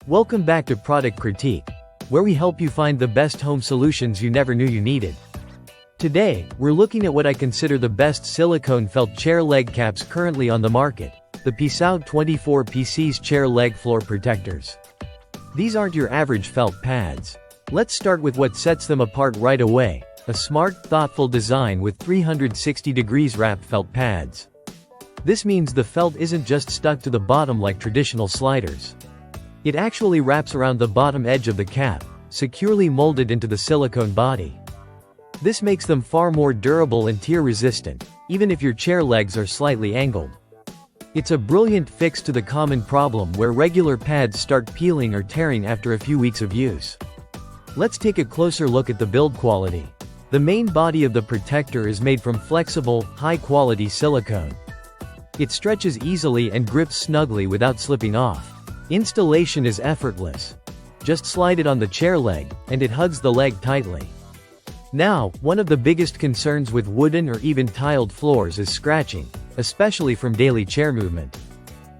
Welcome back to Product Critique, where we help you find the best home solutions you never knew you needed. Today, we're looking at what I consider the best silicone felt chair leg caps currently on the market, the PISAO 24 PCs chair leg floor protectors. These aren't your average felt pads. Let's start with what sets them apart right away, a smart, thoughtful design with 360 degrees wrap felt pads. This means the felt isn't just stuck to the bottom like traditional sliders. It actually wraps around the bottom edge of the cap, securely molded into the silicone body. This makes them far more durable and tear-resistant, even if your chair legs are slightly angled. It's a brilliant fix to the common problem where regular pads start peeling or tearing after a few weeks of use. Let's take a closer look at the build quality. The main body of the protector is made from flexible, high-quality silicone. It stretches easily and grips snugly without slipping off. Installation is effortless. Just slide it on the chair leg, and it hugs the leg tightly. Now, one of the biggest concerns with wooden or even tiled floors is scratching, especially from daily chair movement.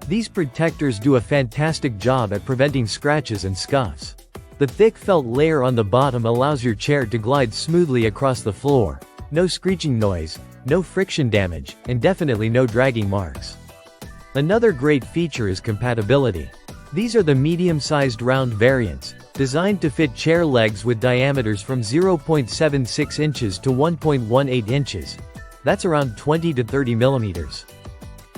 These protectors do a fantastic job at preventing scratches and scuffs. The thick felt layer on the bottom allows your chair to glide smoothly across the floor. No screeching noise, no friction damage, and definitely no dragging marks. Another great feature is compatibility. These are the medium-sized round variants, designed to fit chair legs with diameters from 0.76 inches to 1.18 inches. That's around 20 to 30 millimeters.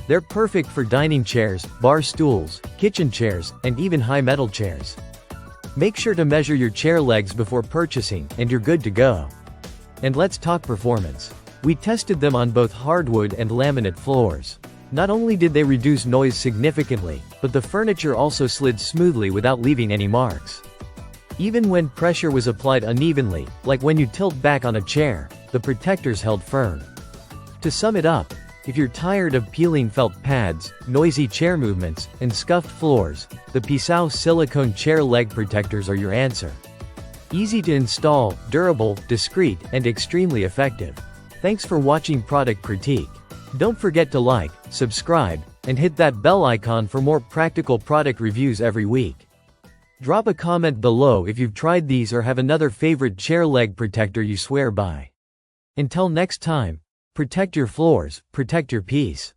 They're perfect for dining chairs, bar stools, kitchen chairs, and even high metal chairs. Make sure to measure your chair legs before purchasing, and you're good to go. And let's talk performance. We tested them on both hardwood and laminate floors. Not only did they reduce noise significantly, but the furniture also slid smoothly without leaving any marks. Even when pressure was applied unevenly, like when you tilt back on a chair, the protectors held firm. To sum it up, if you're tired of peeling felt pads, noisy chair movements, and scuffed floors, the PISAO silicone chair leg protectors are your answer. Easy to install, durable, discreet, and extremely effective. Thanks for watching Product Critique. Don't forget to like, subscribe, and hit that bell icon for more practical product reviews every week. Drop a comment below if you've tried these or have another favorite chair leg protector you swear by. Until next time, protect your floors, protect your peace.